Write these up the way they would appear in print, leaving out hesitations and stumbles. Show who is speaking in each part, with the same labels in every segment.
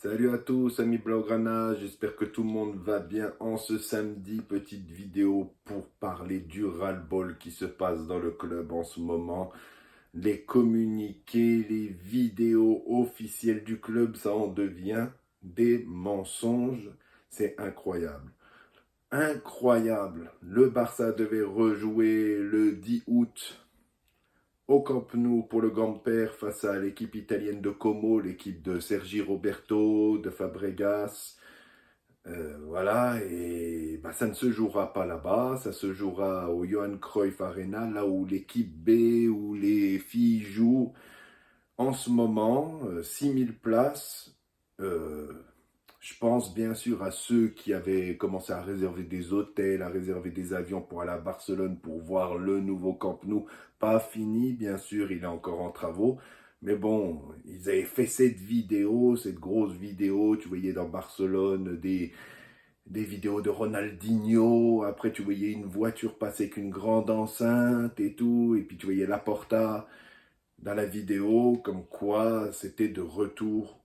Speaker 1: Salut à tous, amis Blaugrana, j'espère que tout le monde va bien en ce samedi. Petite vidéo pour parler du ras-le-bol qui se passe dans le club en ce moment. Les communiqués, les vidéos officielles du club, ça en devient des mensonges. C'est incroyable. Incroyable. Le Barça devait rejouer le 10 août au Camp Nou pour le Grand-Père face à l'équipe italienne de Como, l'équipe de Sergi Roberto, de Fabregas. Voilà, et bah, ça ne se jouera pas là-bas, ça se jouera au Johan Cruyff Arena, là où l'équipe B, où les filles jouent en ce moment, 6000 places. Euh, je pense bien sûr à ceux qui avaient commencé à réserver des hôtels, à réserver des avions pour aller à Barcelone pour voir le nouveau Camp Nou. Pas fini, bien sûr, il est encore en travaux. Mais bon, ils avaient fait cette vidéo, cette grosse vidéo. Tu voyais dans Barcelone des vidéos de Ronaldinho. Après, tu voyais une voiture passer avec une grande enceinte et tout. Et puis, tu voyais Laporta dans la vidéo, comme quoi c'était de retour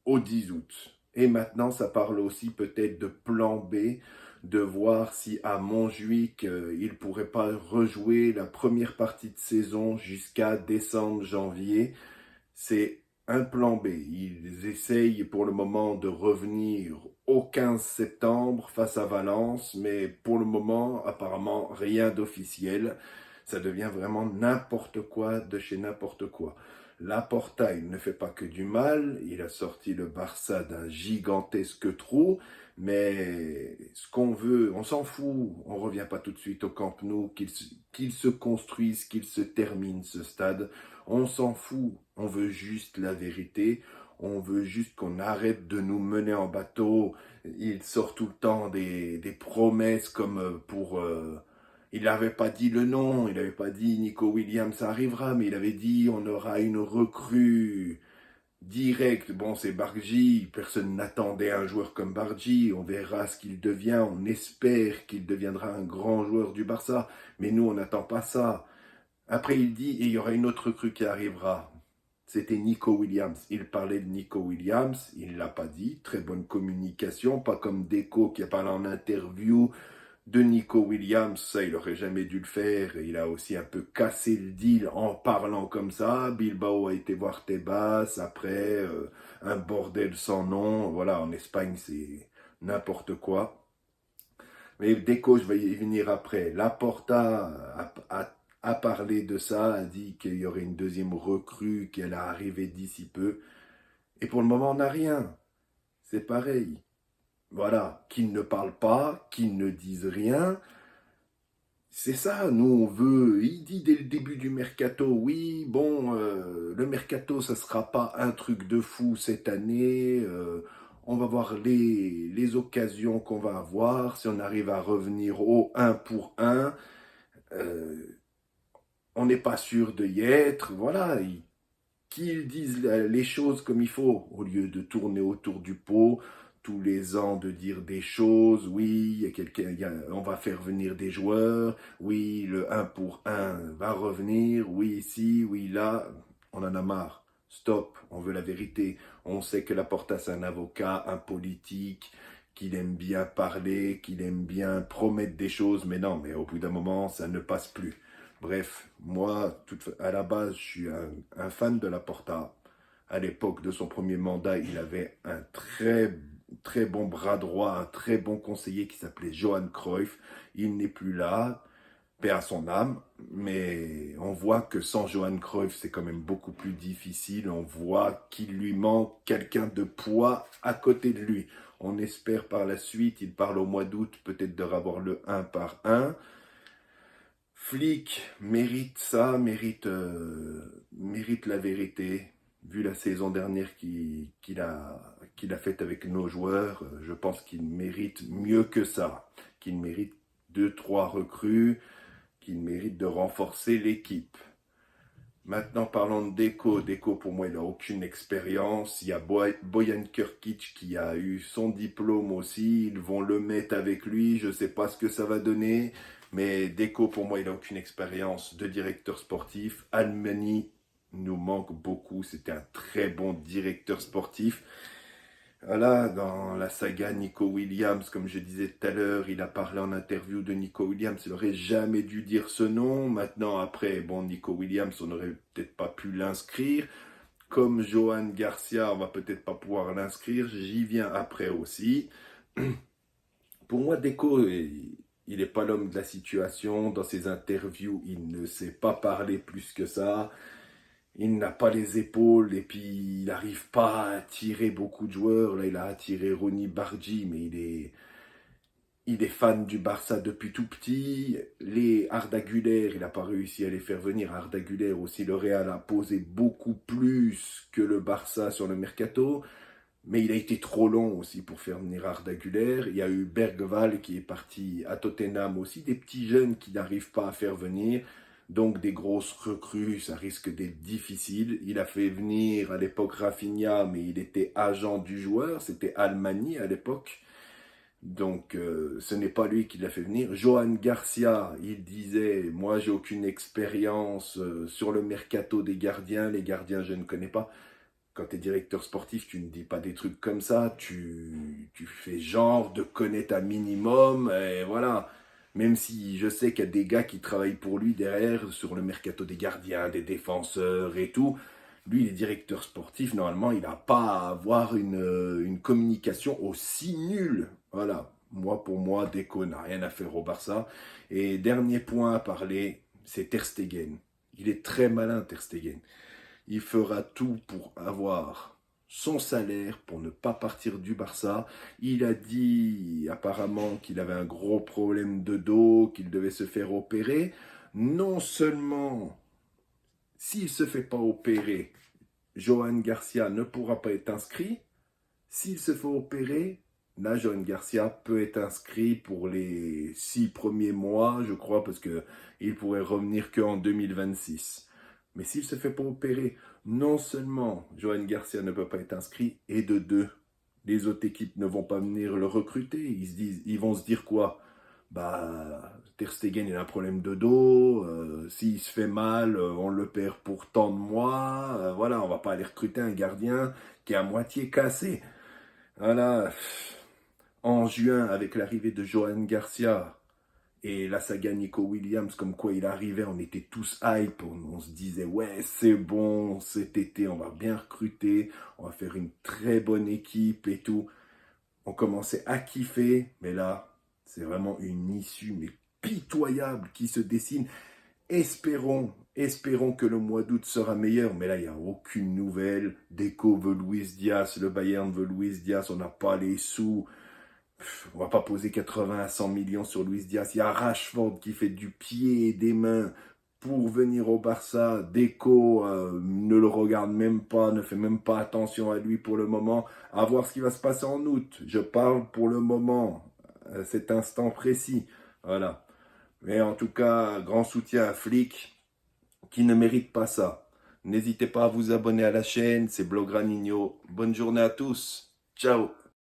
Speaker 1: au 10 août. Et maintenant, ça parle aussi peut-être de plan B, de voir si à Montjuic, il ne pourrait pas rejouer la première partie de saison jusqu'à décembre, janvier. C'est un plan B. Ils essayent pour le moment de revenir au 15 septembre face à Valence, mais pour le moment, apparemment, rien d'officiel. Ça devient vraiment n'importe quoi de chez n'importe quoi. Laporta, il ne fait pas que du mal. Il a sorti le Barça d'un gigantesque trou. Mais ce qu'on veut, on s'en fout. On ne revient pas tout de suite au Camp Nou, qu'il se construise, qu'il se termine ce stade. On s'en fout. On veut juste la vérité. On veut juste qu'on arrête de nous mener en bateau. Il sort tout le temps des promesses comme il n'avait pas dit le nom, il n'avait pas dit Nico Williams arrivera, mais il avait dit on aura une recrue directe. Bon, c'est Bargy, personne n'attendait un joueur comme Bargy, on verra ce qu'il devient, on espère qu'il deviendra un grand joueur du Barça, mais nous on n'attend pas ça. Après il dit et il y aura une autre recrue qui arrivera. C'était Nico Williams. Il parlait de Nico Williams, il ne l'a pas dit. Très bonne communication, pas comme Deco qui a parlé en interview de Nico Williams, ça il aurait jamais dû le faire. Il a aussi un peu cassé le deal en parlant comme ça. Bilbao a été voir Tebas, après un bordel sans nom. Voilà, en Espagne c'est n'importe quoi. Mais Deco, je vais y venir après. Laporta a parlé de ça, a dit qu'il y aurait une deuxième recrue, qu'elle a arrivé d'ici peu. Et pour le moment, on n'a rien. C'est pareil. Voilà, qu'ils ne parlent pas, qu'ils ne disent rien. C'est ça, nous on veut. Il dit dès le début du mercato, oui, bon, le mercato, ça sera pas un truc de fou cette année. On va voir les occasions qu'on va avoir. Si on arrive à revenir au un pour un, euh, on n'est pas sûr de y être. Voilà, qu'ils disent les choses comme il faut, au lieu de tourner autour du pot tous les ans, de dire des choses, oui, il y a quelqu'un, on va faire venir des joueurs, oui, le un pour un va revenir, oui, ici, oui, là, on en a marre. Stop, on veut la vérité. On sait que Laporta, c'est un avocat, un politique, qu'il aime bien parler, qu'il aime bien promettre des choses, mais non, mais au bout d'un moment, ça ne passe plus. Bref, moi, à la base, je suis un fan de Laporta. À l'époque de son premier mandat, il avait un très bon bras droit, un très bon conseiller qui s'appelait Johan Cruyff. Il n'est plus là, paix à son âme, mais on voit que sans Johan Cruyff, c'est quand même beaucoup plus difficile. On voit qu'il lui manque quelqu'un de poids à côté de lui. On espère par la suite, il parle au mois d'août, peut-être de revoir le un par un. Flick mérite ça, mérite la vérité. Vu la saison dernière qu'il a faite avec nos joueurs, je pense qu'il mérite mieux que ça. Qu'il mérite deux, trois recrues, qu'il mérite de renforcer l'équipe. Maintenant, parlons de Deco. Deco, pour moi, il n'a aucune expérience. Il y a Bojan Krkic qui a eu son diplôme aussi. Ils vont le mettre avec lui. Je ne sais pas ce que ça va donner. Mais Deco, pour moi, il n'a aucune expérience de directeur sportif. Almani nous manque beaucoup. C'était un très bon directeur sportif. Voilà, dans la saga Nico Williams, comme je disais tout à l'heure, il a parlé en interview de Nico Williams. Il aurait jamais dû dire ce nom. Maintenant, après, bon, Nico Williams, on n'aurait peut-être pas pu l'inscrire. Comme Johan Garcia, on va peut-être pas pouvoir l'inscrire. J'y viens après aussi. Pour moi, Deco, il n'est pas l'homme de la situation. Dans ses interviews, il ne sait pas parler plus que ça. Il n'a pas les épaules et puis il n'arrive pas à attirer beaucoup de joueurs. Là, il a attiré Ronny Bargi, mais il est fan du Barça depuis tout petit. Les Arda Güler, il n'a pas réussi à les faire venir. Arda Güler aussi, le Real a posé beaucoup plus que le Barça sur le mercato. Mais il a été trop long aussi pour faire venir Arda Güler. Il y a eu Bergval qui est parti à Tottenham aussi. Des petits jeunes qui n'arrivent pas à faire venir. Donc des grosses recrues, ça risque d'être difficile. Il a fait venir à l'époque Rafinha, mais il était agent du joueur. C'était Almani à l'époque. Donc ce n'est pas lui qui l'a fait venir. Johan Garcia, il disait, moi j'ai aucune expérience sur le mercato des gardiens. Les gardiens, je ne connais pas. Quand tu es directeur sportif, tu ne dis pas des trucs comme ça, tu fais genre de connaître un minimum, et voilà. Même si je sais qu'il y a des gars qui travaillent pour lui derrière, sur le mercato des gardiens, des défenseurs et tout. Lui, il est directeur sportif, normalement, il n'a pas à avoir une communication aussi nulle. Voilà, moi pour moi, Deco n'a rien à faire au Barça. Et dernier point à parler, c'est Ter Stegen. Il est très malin, Ter Stegen. Il fera tout pour avoir son salaire, pour ne pas partir du Barça. Il a dit apparemment qu'il avait un gros problème de dos, qu'il devait se faire opérer. Non seulement, s'il ne se fait pas opérer, Johan Garcia ne pourra pas être inscrit. S'il se fait opérer, là, Johan Garcia peut être inscrit pour les 6 premiers mois, je crois, parce qu'il pourrait revenir qu'en 2026. Mais s'il se fait pas opérer, non seulement Johan Garcia ne peut pas être inscrit, et de deux, les autres équipes ne vont pas venir le recruter. Ils vont se dire quoi? Bah, Ter Stegen il a un problème de dos. S'il se fait mal, on le perd pour tant de mois. Voilà, on va pas aller recruter un gardien qui est à moitié cassé. Voilà. En juin, avec l'arrivée de Johan Garcia, et la saga Nico Williams, comme quoi il arrivait, on était tous hype, on se disait ouais c'est bon, cet été on va bien recruter, on va faire une très bonne équipe et tout. On commençait à kiffer, mais là c'est vraiment une issue mais pitoyable qui se dessine. Espérons que le mois d'août sera meilleur, mais là il n'y a aucune nouvelle. Deco veut Luis Diaz, le Bayern veut Luis Diaz, on n'a pas les sous. On va pas poser 80 à 100 millions sur Luis Diaz. Il y a Rashford qui fait du pied et des mains pour venir au Barça. Deco ne le regarde même pas, ne fait même pas attention à lui pour le moment. À voir ce qui va se passer en août. Je parle pour le moment, à cet instant précis. Voilà. Mais en tout cas, grand soutien à Flick qui ne mérite pas ça. N'hésitez pas à vous abonner à la chaîne. C'est Blogranino. Bonne journée à tous. Ciao.